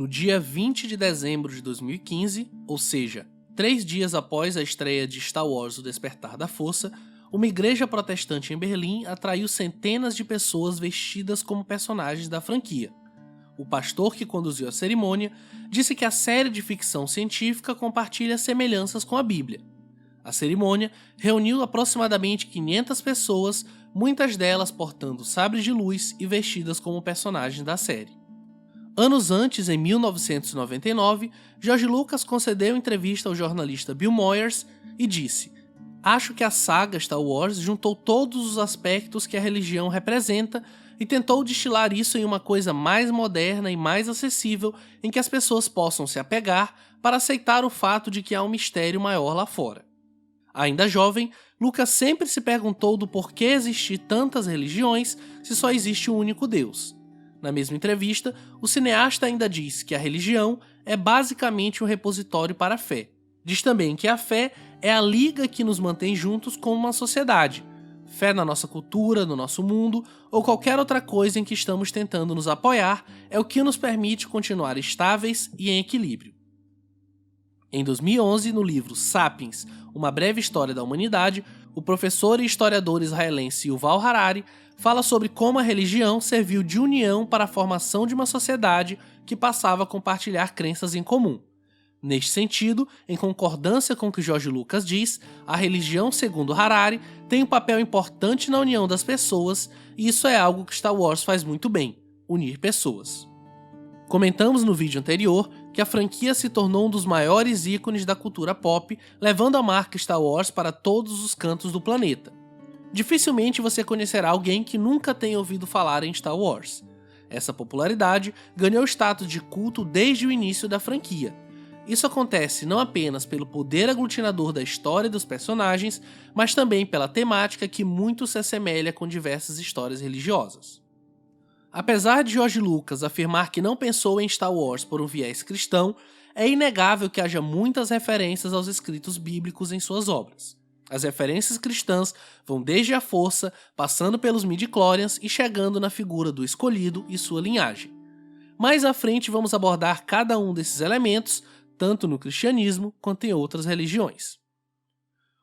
no dia 20 de dezembro de 2015, ou seja, 3 dias após a estreia de Star Wars: O Despertar da Força, uma igreja protestante em Berlim atraiu centenas de pessoas vestidas como personagens da franquia. O pastor que conduziu a cerimônia disse que a série de ficção científica compartilha semelhanças com a Bíblia. A cerimônia reuniu aproximadamente 500 pessoas, muitas delas portando sabres de luz e vestidas como personagens da série. Anos antes, em 1999, George Lucas concedeu entrevista ao jornalista Bill Moyers e disse: "Acho que a saga Star Wars juntou todos os aspectos que a religião representa e tentou destilar isso em uma coisa mais moderna e mais acessível em que as pessoas possam se apegar para aceitar o fato de que há um mistério maior lá fora." Ainda jovem, Lucas sempre se perguntou do porquê existir tantas religiões se só existe um único Deus. Na mesma entrevista, o cineasta ainda diz que a religião é basicamente um repositório para a fé. Diz também que a fé é a liga que nos mantém juntos como uma sociedade. Fé na nossa cultura, no nosso mundo ou qualquer outra coisa em que estamos tentando nos apoiar é o que nos permite continuar estáveis e em equilíbrio. Em 2011, no livro Sapiens, Uma Breve História da Humanidade, o professor e historiador israelense Yuval Harari fala sobre como a religião serviu de união para a formação de uma sociedade que passava a compartilhar crenças em comum. Neste sentido, em concordância com o que George Lucas diz, a religião, segundo Harari, tem um papel importante na união das pessoas, e isso é algo que Star Wars faz muito bem: unir pessoas. Comentamos no vídeo anterior que a franquia se tornou um dos maiores ícones da cultura pop, levando a marca Star Wars para todos os cantos do planeta. Dificilmente você conhecerá alguém que nunca tenha ouvido falar em Star Wars. Essa popularidade ganhou status de culto desde o início da franquia. Isso acontece não apenas pelo poder aglutinador da história e dos personagens, mas também pela temática que muito se assemelha com diversas histórias religiosas. Apesar de George Lucas afirmar que não pensou em Star Wars por um viés cristão, é inegável que haja muitas referências aos escritos bíblicos em suas obras. As referências cristãs vão desde a Força, passando pelos midi-chlorians e chegando na figura do Escolhido e sua linhagem. Mais à frente vamos abordar cada um desses elementos, tanto no cristianismo quanto em outras religiões.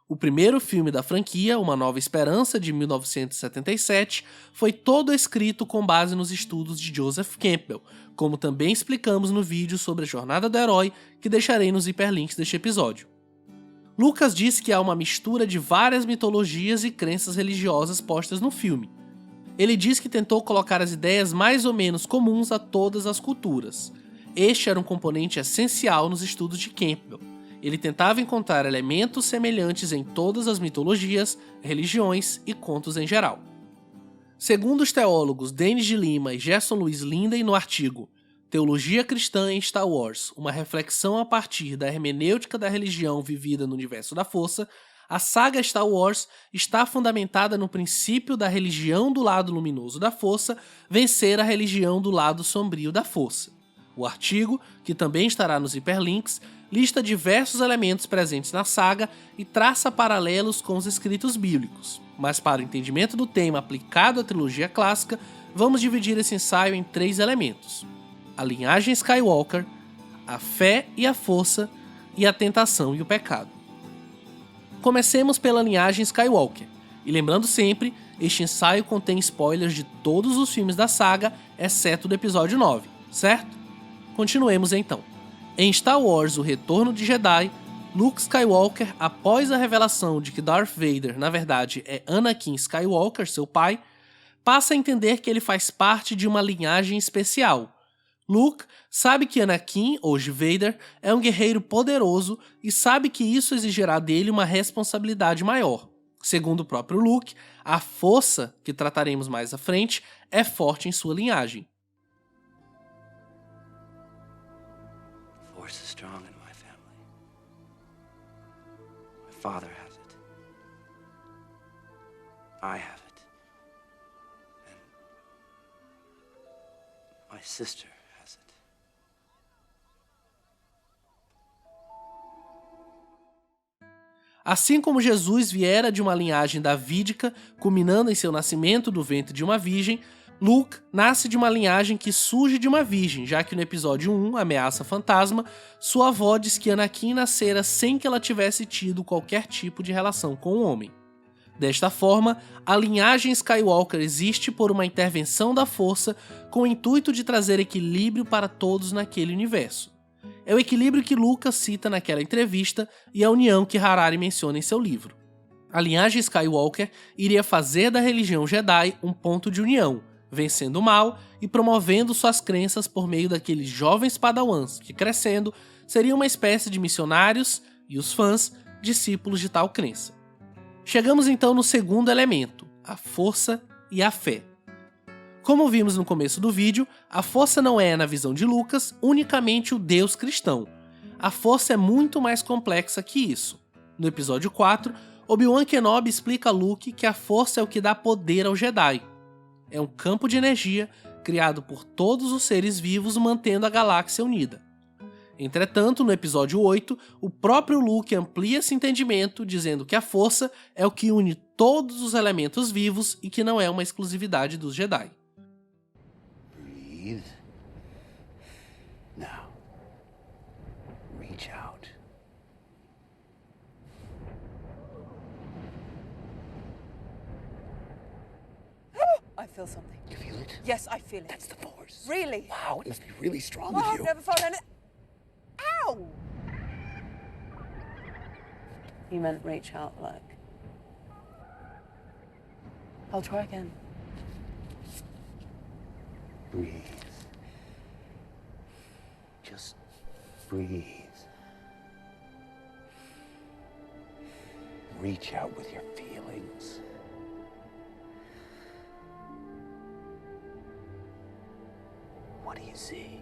O primeiro filme da franquia, Uma Nova Esperança, de 1977, foi todo escrito com base nos estudos de Joseph Campbell, como também explicamos no vídeo sobre a jornada do herói, que deixarei nos hiperlinks deste episódio. Lucas disse que há uma mistura de várias mitologias e crenças religiosas postas no filme. Ele diz que tentou colocar as ideias mais ou menos comuns a todas as culturas. Este era um componente essencial nos estudos de Campbell. Ele tentava encontrar elementos semelhantes em todas as mitologias, religiões e contos em geral. Segundo os teólogos Denis de Lima e Gerson Luiz Linden no artigo Teologia Cristã em Star Wars, uma reflexão a partir da hermenêutica da religião vivida no universo da Força, a saga Star Wars está fundamentada no princípio da religião do lado luminoso da Força vencer a religião do lado sombrio da Força. O artigo, que também estará nos hiperlinks, lista diversos elementos presentes na saga e traça paralelos com os escritos bíblicos. Mas para o entendimento do tema aplicado à trilogia clássica, vamos dividir esse ensaio em 3 elementos: a linhagem Skywalker, a fé e a força, e a tentação e o pecado. Comecemos pela linhagem Skywalker, e lembrando sempre, este ensaio contém spoilers de todos os filmes da saga, exceto do episódio 9, certo? Continuemos então. Em Star Wars: O Retorno de Jedi, Luke Skywalker, após a revelação de que Darth Vader na verdade é Anakin Skywalker, seu pai, passa a entender que ele faz parte de uma linhagem especial. Luke sabe que Anakin, hoje Vader, é um guerreiro poderoso e sabe que isso exigirá dele uma responsabilidade maior. Segundo o próprio Luke, a força, que trataremos mais à frente, é forte em sua linhagem. Force is strong in my family. My father has it. I have it. And my sister has it. Assim como Jesus viera de uma linhagem davídica, culminando em seu nascimento do ventre de uma virgem, Luke nasce de uma linhagem que surge de uma virgem, já que no episódio 1, Ameaça Fantasma, sua avó diz que Anakin nascera sem que ela tivesse tido qualquer tipo de relação com o homem. Desta forma, a linhagem Skywalker existe por uma intervenção da Força com o intuito de trazer equilíbrio para todos naquele universo. É o equilíbrio que Lucas cita naquela entrevista e a união que Harari menciona em seu livro. A linhagem Skywalker iria fazer da religião Jedi um ponto de união, vencendo o mal e promovendo suas crenças por meio daqueles jovens padawans que, crescendo, seriam uma espécie de missionários e os fãs, discípulos de tal crença. Chegamos então no segundo elemento, a força e a fé. Como vimos no começo do vídeo, a força não é, na visão de Lucas, unicamente o Deus cristão. A força é muito mais complexa que isso. No episódio 4, Obi-Wan Kenobi explica a Luke que a força é o que dá poder ao Jedi. É um campo de energia criado por todos os seres vivos mantendo a galáxia unida. Entretanto, no episódio 8, o próprio Luke amplia esse entendimento, dizendo que a força é o que une todos os elementos vivos e que não é uma exclusividade dos Jedi. Breathe. Now, reach out. I feel something. You feel it? Yes, I feel it. That's the Force. Really? Wow, it must be really strong Oh, with I've you. never felt any. Ow! You meant reach out, like. I'll try again. Breathe. Just breathe. Reach out with your feelings. What do you see?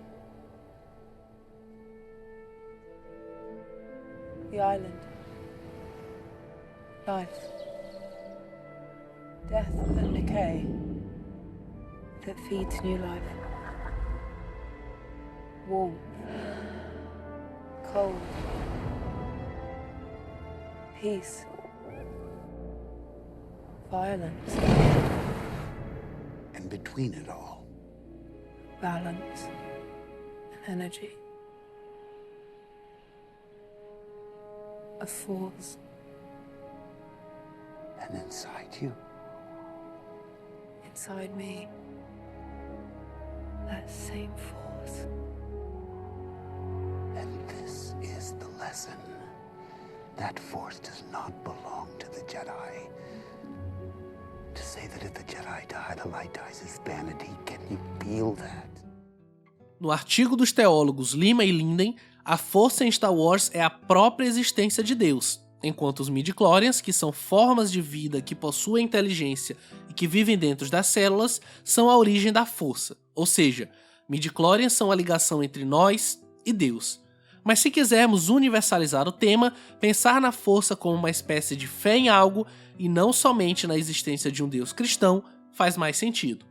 The island. Life. Death and decay that feeds new life. Warmth. Cold. Peace. Violence. And between it all, Balance. Energy. A force. and inside you, Inside me. That same force. and this is the lesson. That force does not belong to the Jedi. To say that if the Jedi die, the light dies is vanity. Can you feel that? No artigo dos teólogos Lima e Linden, a força em Star Wars é a própria existência de Deus, enquanto os midi-chlorians, que são formas de vida que possuem inteligência e que vivem dentro das células, são a origem da força. Ou seja, midi-chlorians são a ligação entre nós e Deus. Mas se quisermos universalizar o tema, pensar na força como uma espécie de fé em algo e não somente na existência de um Deus cristão, faz mais sentido.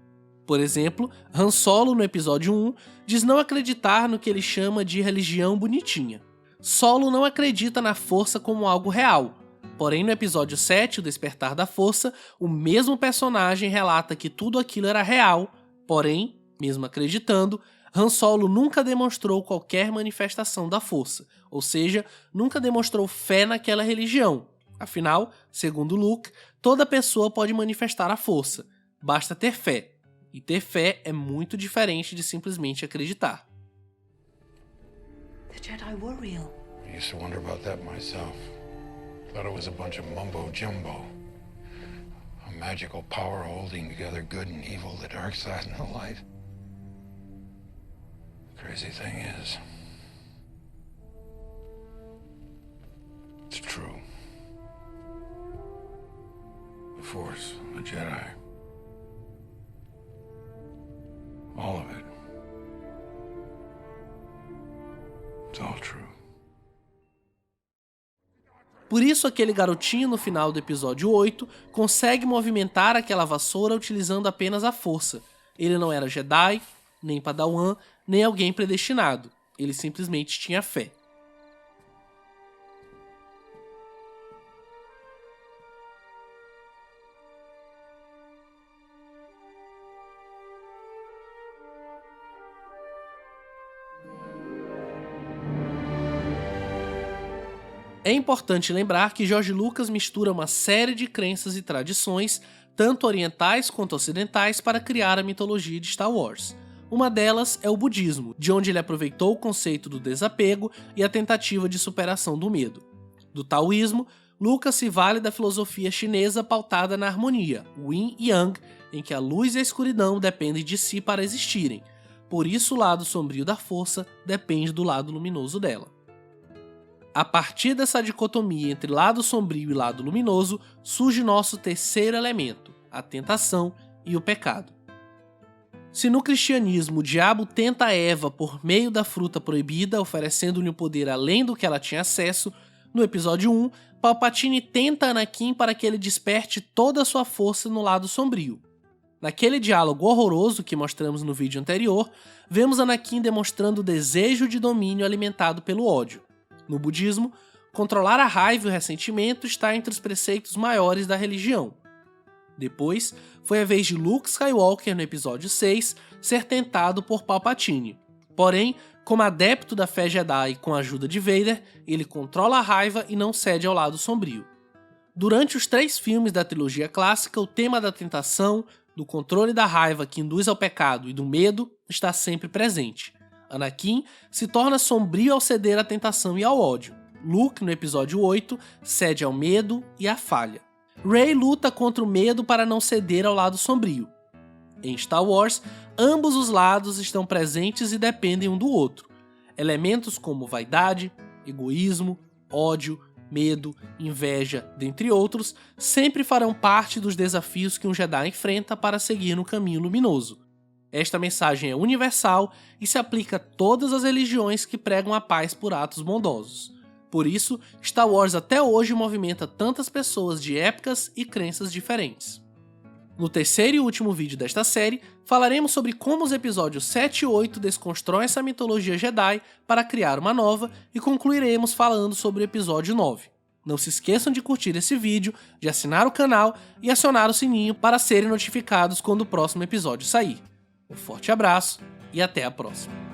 Por exemplo, Han Solo, no episódio 1, diz não acreditar no que ele chama de religião bonitinha. Solo não acredita na força como algo real. Porém, no episódio 7, O Despertar da Força, o mesmo personagem relata que tudo aquilo era real, porém, mesmo acreditando, Han Solo nunca demonstrou qualquer manifestação da força, ou seja, nunca demonstrou fé naquela religião. Afinal, segundo Luke, toda pessoa pode manifestar a força, basta ter fé. E ter fé é muito diferente de simplesmente acreditar. The Jedi were real. I used to wonder about that myself. Thought it was a bunch of mumbo-jumbo. A magical power holding together good and evil, the dark side and the light. The crazy thing is, it's true. The Force, the Jedi. All of it. It's all true. Por isso aquele garotinho no final do episódio 8 consegue movimentar aquela vassoura utilizando apenas a força. Ele não era Jedi, nem Padawan, nem alguém predestinado. Ele simplesmente tinha fé. É importante lembrar que George Lucas mistura uma série de crenças e tradições, tanto orientais quanto ocidentais, para criar a mitologia de Star Wars. Uma delas é o budismo, de onde ele aproveitou o conceito do desapego e a tentativa de superação do medo. Do taoísmo, Lucas se vale da filosofia chinesa pautada na harmonia, yin e yang, em que a luz e a escuridão dependem de si para existirem. Por isso o lado sombrio da força depende do lado luminoso dela. A partir dessa dicotomia entre lado sombrio e lado luminoso, surge nosso terceiro elemento, a tentação e o pecado. Se no cristianismo o diabo tenta Eva por meio da fruta proibida, oferecendo-lhe um poder além do que ela tinha acesso, no episódio 1, Palpatine tenta Anakin para que ele desperte toda a sua força no lado sombrio. Naquele diálogo horroroso que mostramos no vídeo anterior, vemos Anakin demonstrando o desejo de domínio alimentado pelo ódio. No budismo, controlar a raiva e o ressentimento está entre os preceitos maiores da religião. Depois, foi a vez de Luke Skywalker no episódio 6 ser tentado por Palpatine. Porém, como adepto da fé Jedi com a ajuda de Vader, ele controla a raiva e não cede ao lado sombrio. Durante os 3 filmes da trilogia clássica, o tema da tentação, do controle da raiva que induz ao pecado e do medo está sempre presente. Anakin se torna sombrio ao ceder à tentação e ao ódio. Luke, no episódio 8, cede ao medo e à falha. Rey luta contra o medo para não ceder ao lado sombrio. Em Star Wars, ambos os lados estão presentes e dependem um do outro. Elementos como vaidade, egoísmo, ódio, medo, inveja, dentre outros, sempre farão parte dos desafios que um Jedi enfrenta para seguir no caminho luminoso. Esta mensagem é universal e se aplica a todas as religiões que pregam a paz por atos bondosos. Por isso, Star Wars até hoje movimenta tantas pessoas de épocas e crenças diferentes. No terceiro e último vídeo desta série, falaremos sobre como os episódios 7 e 8 desconstroem essa mitologia Jedi para criar uma nova e concluiremos falando sobre o episódio 9. Não se esqueçam de curtir esse vídeo, de assinar o canal e acionar o sininho para serem notificados quando o próximo episódio sair. Um forte abraço e até a próxima.